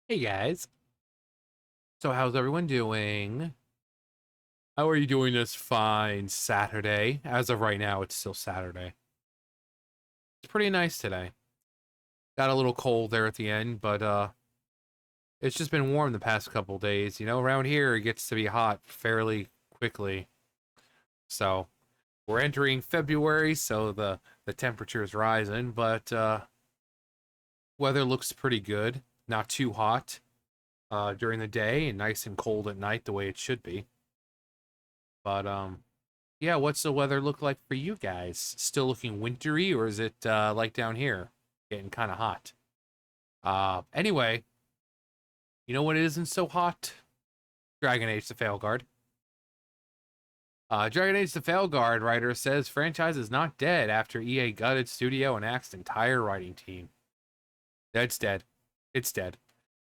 Hey guys. So how's everyone doing? How are you doing this fine Saturday? As of right now, it's still Saturday. It's pretty nice today. Got a little cold there at the end, but it's just been warm the past couple days. You know, around here it gets to be hot fairly quickly. So, we're entering February, so the temperature is rising, but weather looks pretty good. Not too hot during the day and nice and cold at night the way it should be. But yeah, what's the weather look like for you guys? Still looking wintry, or is it like down here, getting kind of hot? Anyway, you know what isn't so hot? Dragon Age: The Veilguard. Dragon Age: The Veilguard writer says franchise is not dead after EA gutted studio and axed entire writing team. That's dead. It's dead.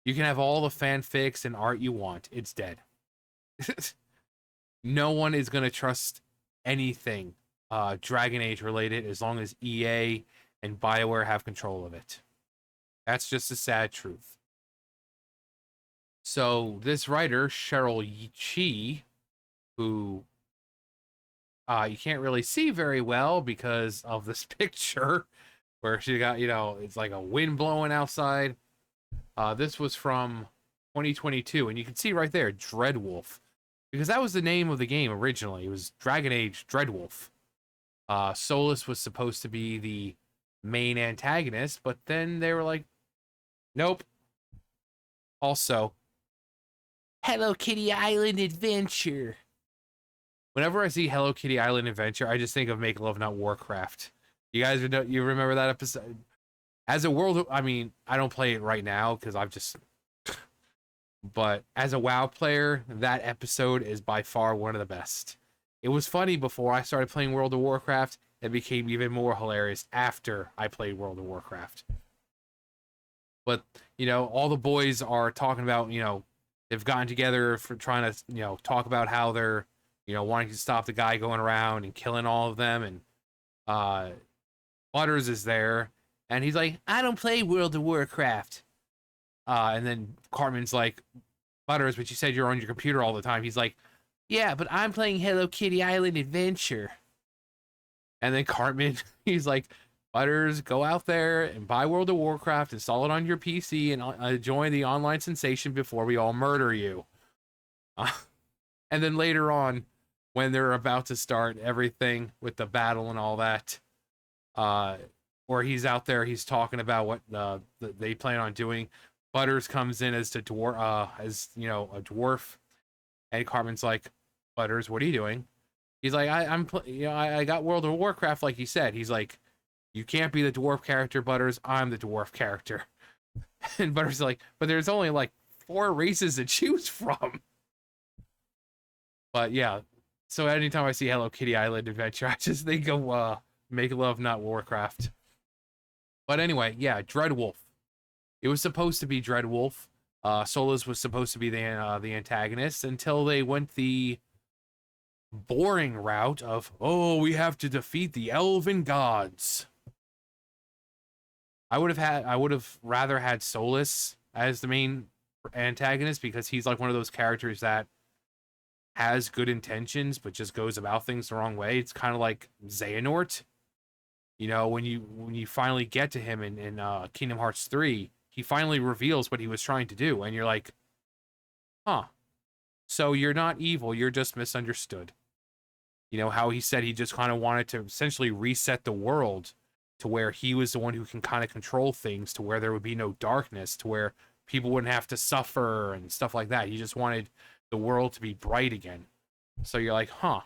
You can have all the fanfics and art you want. It's dead. No one is gonna trust anything Dragon Age related as long as EA and BioWare have control of it. That's just a sad truth. So this writer, Cheryl Chi, who you can't really see very well because of this picture where she got, it's like a wind blowing outside. This was from 2022, and you can see right there, Dreadwolf, because that was the name of the game originally. It was Dragon Age Dreadwolf. Solus was supposed to be the main antagonist, but then they were like, nope. Also, Hello Kitty Island Adventure. Whenever I see Hello Kitty Island Adventure, I just think of Make Love Not Warcraft. You guys, you remember that episode? As a world, I mean, I don't play it right now because I've just. But as a WoW player, that episode is by far one of the best. It was funny before I started playing World of Warcraft. It became even more hilarious after I played World of Warcraft. But, all the boys are talking about, they've gotten together for trying to, talk about how they're, wanting to stop the guy going around and killing all of them. And Butters is there. And he's like, I don't play World of Warcraft. And then Cartman's like, Butters, but you said you're on your computer all the time. He's like, yeah, but I'm playing Hello Kitty Island Adventure. And then Cartman, he's like, Butters, go out there and buy World of Warcraft, install it on your PC, and join the online sensation before we all murder you. Uh, and then later on, when they're about to start everything with the battle and all that, where he's out there, he's talking about what they plan on doing. Butters comes in as a dwarf, and Cartman's like, Butters, what are you doing? He's like, I got World of Warcraft, like he said. He's like, you can't be the dwarf character, Butters. I'm the dwarf character. And Butters is like, but there's only like 4 races to choose from. But yeah, so anytime I see Hello Kitty Island Adventure, I just think of Make Love Not Warcraft. But anyway, yeah, Dreadwolf. It was supposed to be Dreadwolf. Solus was supposed to be the antagonist until they went the boring route of, oh, we have to defeat the elven gods. I would have rather had Solus as the main antagonist because he's like one of those characters that has good intentions but just goes about things the wrong way. It's kind of like Xehanort. When you finally get to him in Kingdom Hearts 3, he finally reveals what he was trying to do, and you're like, huh. So you're not evil, you're just misunderstood. How he said he just kind of wanted to essentially reset the world to where he was the one who can kind of control things, to where there would be no darkness, to where people wouldn't have to suffer and stuff like that. He just wanted the world to be bright again. So you're like, huh.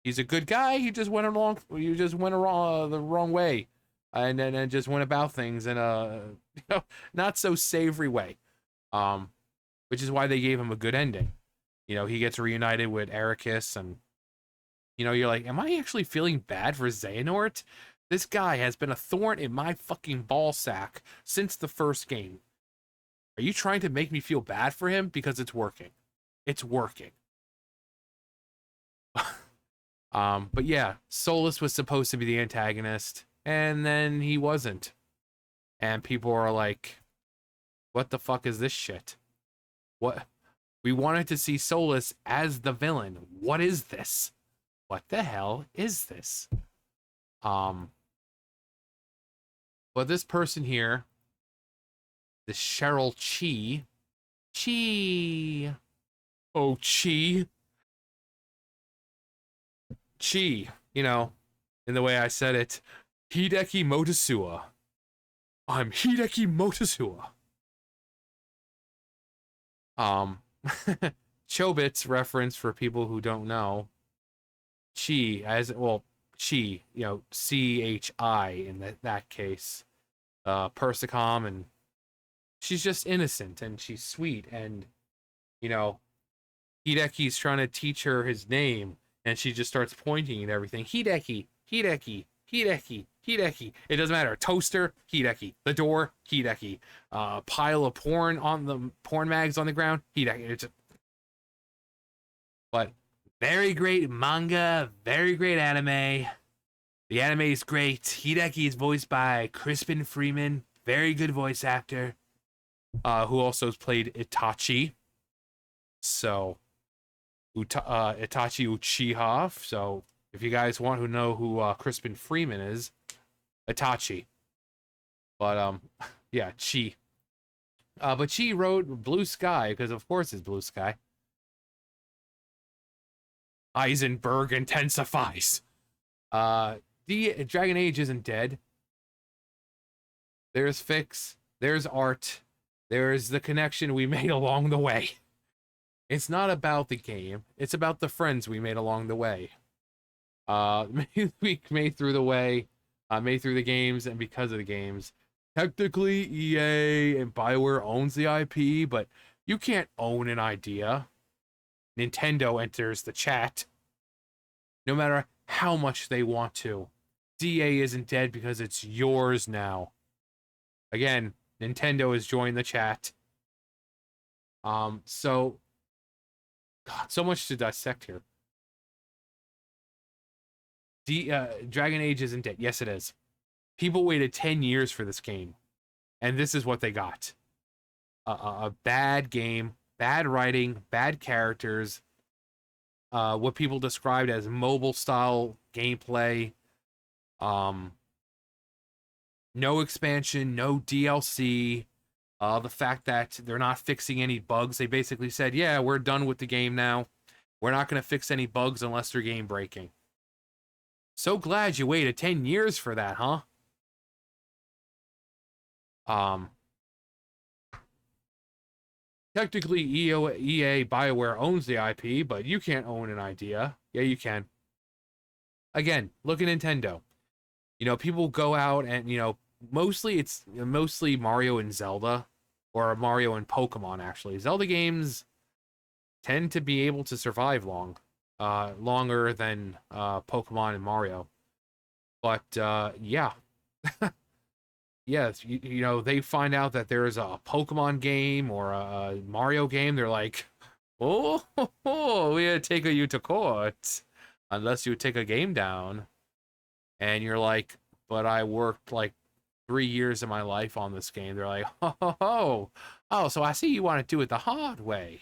He's a good guy. He just went along. You just went the wrong way, and then just went about things in a not so savory way. Which is why they gave him a good ending. He gets reunited with Ericus, and you're like, am I actually feeling bad for Xehanort? This guy has been a thorn in my fucking ball sack since the first game. Are you trying to make me feel bad for him? Because it's working. It's working. But yeah, Solus was supposed to be the antagonist, and then he wasn't. And people are like, What the fuck is this shit? What? We wanted to see Solus as the villain. What is this? What the hell is this? But this person here, this Cheryl Chi. Oh, Chi. You know, in the way I said it. Hideki Motosuwa. I'm Hideki Motosuwa. Chobits reference for people who don't know. Chi, as well, Chi, you know, CHI in that case. Persicom, and she's just innocent and she's sweet, and you know, Hideki's trying to teach her his name, and she just starts pointing at everything. Hideki, Hideki, Hideki, Hideki. It doesn't matter. Toaster, Hideki. The door, Hideki. Pile of porn on the porn mags on the ground, Hideki. It's just... But very great manga, very great anime. The anime is great. Hideki is voiced by Crispin Freeman, very good voice actor, who also has played Itachi. So, Itachi Uchiha. So, if you guys want to know who Crispin Freeman is, Itachi. But yeah, Chi. But Chi wrote Blue Sky because of course it's Blue Sky. Eisenberg intensifies. The Dragon Age isn't dead. There's Fix. There's art. There's the connection we made along the way. It's not about the game. It's about the friends we made along the way. We made through the way, made through the games, and because of the games. Technically, EA and BioWare owns the IP, but you can't own an idea. Nintendo enters the chat. No matter how much they want to. DA isn't dead because it's yours now. Again, Nintendo has joined the chat. So... God, so much to dissect here. Dragon Age isn't dead. Yes, it is. People waited 10 years for this game. And this is what they got. A bad game, bad writing, bad characters, what people described as mobile-style gameplay, no expansion, no DLC, the fact that they're not fixing any bugs. They basically said, yeah, we're done with the game now. We're not going to fix any bugs unless they're game-breaking. So glad you waited 10 years for that, huh? Technically, EA BioWare owns the IP, but you can't own an idea. Yeah, you can. Again, look at Nintendo. You know, people go out and, you know, mostly Mario and Zelda, or Mario and Pokemon, actually. Zelda games tend to be able to survive longer than Pokemon and Mario. But, yeah. Yes, you know, they find out that there is a Pokemon game or a Mario game, they're like, oh, we'll take you to court unless you take a game down. And you're like, but I worked like 3 years of my life on this game. They're like, oh, so I see you want to do it the hard way.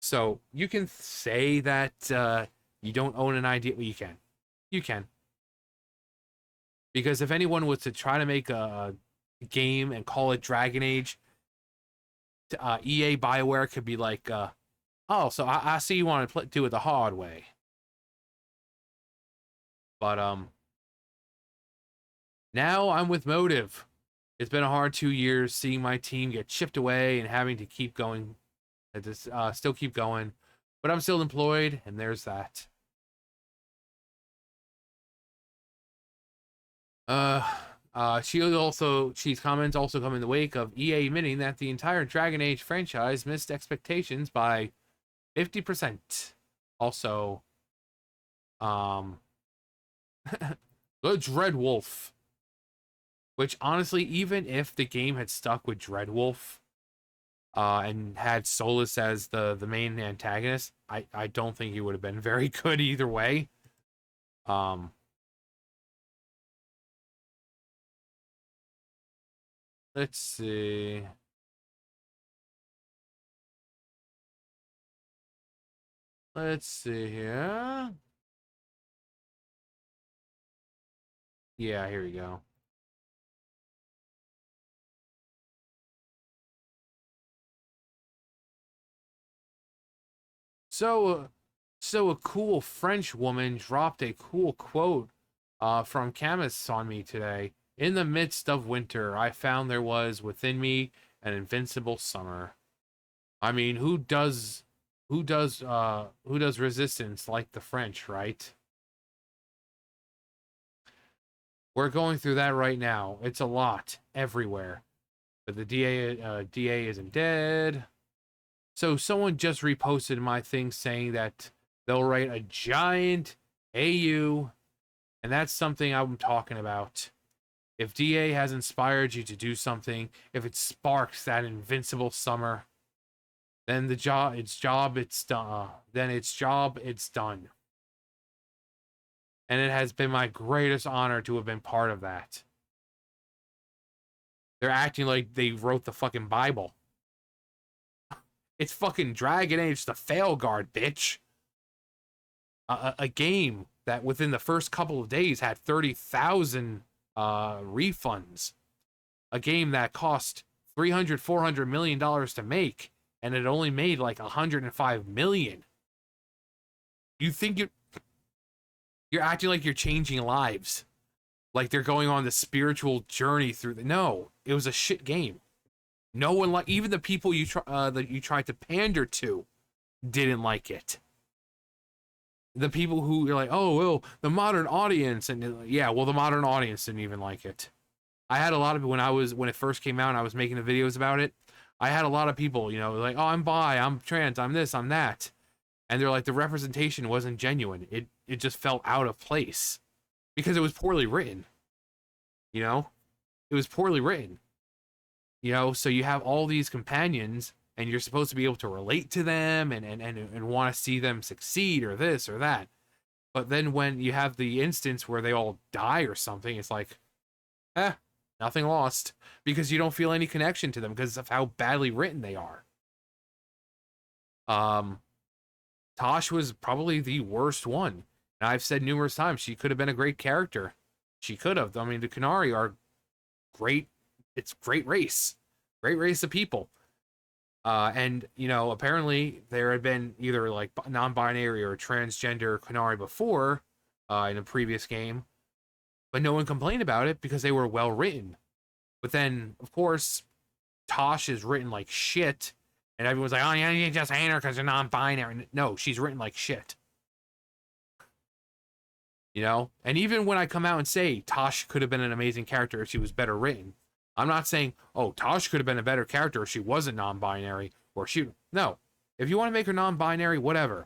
So you can say that you don't own an idea. Well, you can. You can. Because if anyone was to try to make a game and call it Dragon Age, EA BioWare could be like, oh, so I see you want to do it the hard way. But now I'm with Motive. It's been a hard 2 years seeing my team get chipped away and having to keep going, still keep going. But I'm still employed, and there's that. She's comments also come in the wake of EA admitting that the entire Dragon Age franchise missed expectations by 50%. Also, the Dreadwolf, which honestly, even if the game had stuck with Dreadwolf, and had Solus as the main antagonist, I don't think he would have been very good either way. Let's see. Let's see here. Yeah, here we go. So, so a cool French woman dropped a cool quote from Camus on me today. In the midst of winter, I found there was within me an invincible summer. I mean, who does resistance like the French, right? We're going through that right now. It's a lot everywhere. But the DA isn't dead. So someone just reposted my thing saying that they'll write a giant AU, and that's something I'm talking about. If DA has inspired you to do something, if it sparks that invincible summer, then it's done. Then it's done. And it has been my greatest honor to have been part of that. They're acting like they wrote the fucking Bible. It's fucking Dragon Age the Veilguard, bitch. A game that within the first couple of days had 30,000 refunds. A game that cost 300, $400 million to make, and it only made like 105 million. You think you're acting like you're changing lives, like they're going on the spiritual journey through the. No, it was a shit game. No one like, even the people that you tried to pander to didn't like it. The people who are like, oh, well, the modern audience, and yeah, well, the modern audience didn't even like it. I had a lot of, when it first came out and I was making the videos about it, I had a lot of people, like, oh, I'm bi, I'm trans, I'm this, I'm that. And they're like, the representation wasn't genuine. It just felt out of place because it was poorly written. You know, it was poorly written. So you have all these companions and you're supposed to be able to relate to them and want to see them succeed or this or that. But then when you have the instance where they all die or something, it's like, nothing lost because you don't feel any connection to them because of how badly written they are. Tosh was probably the worst one. And I've said numerous times she could have been a great character. She could have. I mean, the Qunari are great. It's great race. Great race of people. And apparently there had been either like non-binary or transgender Qunari before in a previous game, but no one complained about it because they were well written. But then, of course, Tosh is written like shit, and everyone's like, "Oh, yeah, you just hate her because you're non-binary." No, she's written like shit. And even when I come out and say Tosh could have been an amazing character if she was better written, I'm not saying, oh, Tosh could have been a better character if she wasn't non-binary or she. No, if you want to make her non-binary, whatever.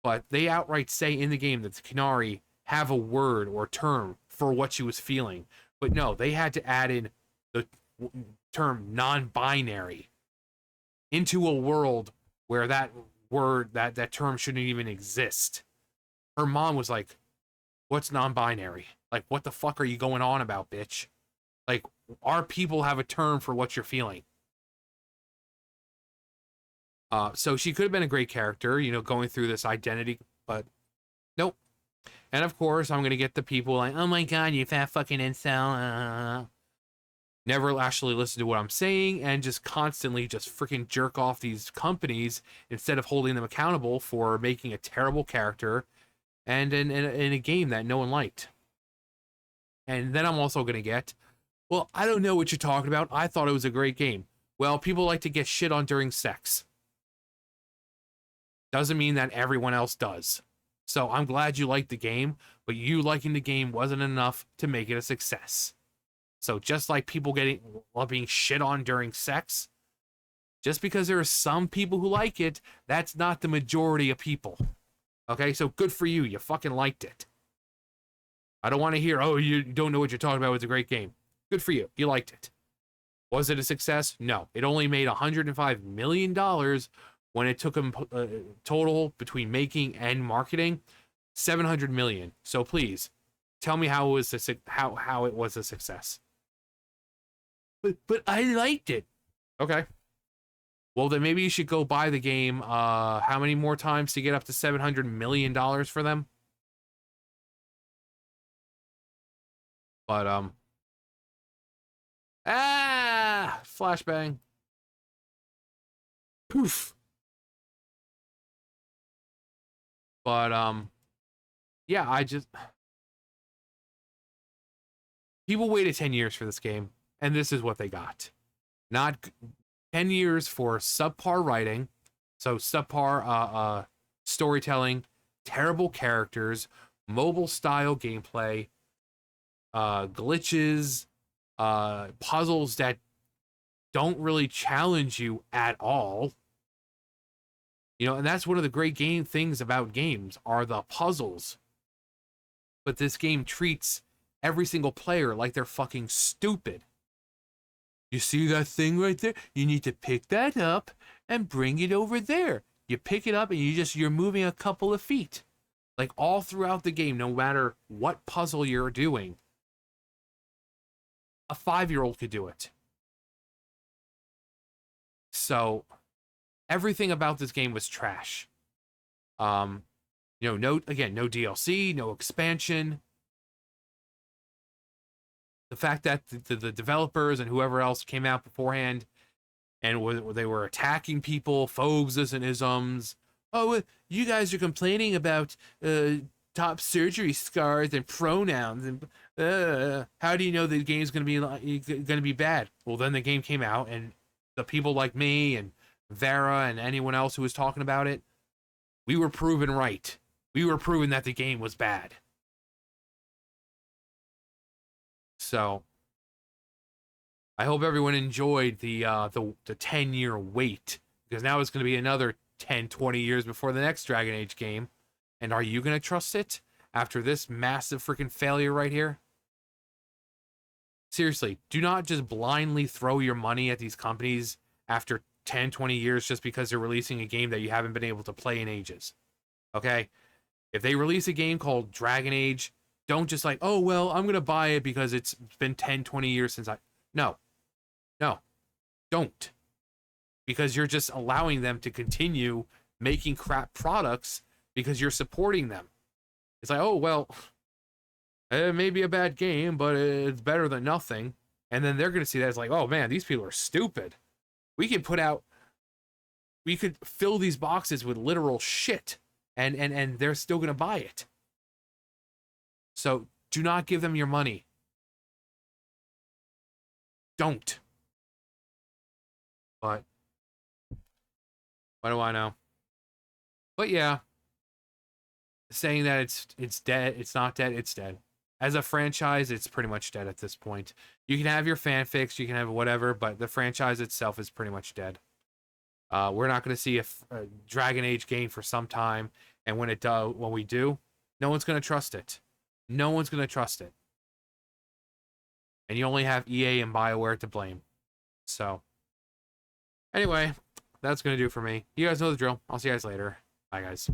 But they outright say in the game that the Qunari have a word or term for what she was feeling. But no, they had to add in the term non-binary into a world where that word, that term shouldn't even exist. Her mom was like, what's non-binary? Like, what the fuck are you going on about, bitch? Like, our people have a term for what you're feeling. So she could have been a great character, going through this identity, but nope. And of course, I'm gonna get the people like, oh my god, you fat fucking incel. Never actually listen to what I'm saying and just constantly just freaking jerk off these companies instead of holding them accountable for making a terrible character and in a game that no one liked. And then I'm also gonna get, well, I don't know what you're talking about. I thought it was a great game. Well, people like to get shit on during sex. Doesn't mean that everyone else does. So I'm glad you liked the game, but you liking the game wasn't enough to make it a success. So just like people being shit on during sex, just because there are some people who like it, that's not the majority of people. Okay, so good for you. You fucking liked it. I don't want to hear, oh, you don't know what you're talking about. It's a great game. Good for you. You liked it. Was it a success? No. It only made $105 million when it took them total between making and marketing, 700 million. So please tell me how it was how it was a success. But I liked it. Okay. Well, then maybe you should go buy the game. How many more times to get up to $700 million for them? But flashbang. Poof. But yeah, people waited 10 years for this game, and this is what they got. Not 10 years for subpar writing, so subpar storytelling, terrible characters, mobile style gameplay, glitches, puzzles that don't really challenge you at all. You know, and that's one of the great game things about games are the puzzles. But this game treats every single player like they're fucking stupid. You see that thing right there? You need to pick that up and bring it over there. You pick it up and you're moving a couple of feet. Like all throughout the game, no matter what puzzle you're doing, a 5-year-old could do it. So everything about this game was trash. No DLC, no expansion. The fact that the developers and whoever else came out beforehand and they were attacking people, phobes and isms. Oh, you guys are complaining about top surgery scars and pronouns, and how do you know the game's going to be bad? Well, then the game came out, and the people like me and Vera and anyone else who was talking about it, we were proven right. We were proven that the game was bad. So I hope everyone enjoyed the 10-year wait, because now it's going to be another 10, 20 years before the next Dragon Age game. And are you going to trust it after this massive freaking failure right here? Seriously, do not just blindly throw your money at these companies after 10, 20 years just because they're releasing a game that you haven't been able to play in ages. Okay? If they release a game called Dragon Age, don't just like, oh, well, I'm going to buy it because it's been 10, 20 years since No. Don't. Because you're just allowing them to continue making crap products because you're supporting them. It's like, oh, well, it may be a bad game, but it's better than nothing. And then they're going to see that as like, oh, man, these people are stupid. We could fill these boxes with literal shit, and they're still going to buy it. So do not give them your money. Don't. But what do I know? But yeah, saying that it's dead, it's not dead, it's dead. As a franchise, it's pretty much dead at this point. You can have your fanfics, you can have whatever, but the franchise itself is pretty much dead. We're not going to see a Dragon Age game for some time, and when we do, no one's going to trust it. No one's going to trust it. And you only have EA and BioWare to blame. So, anyway, that's going to do for me. You guys know the drill. I'll see you guys later. Bye, guys.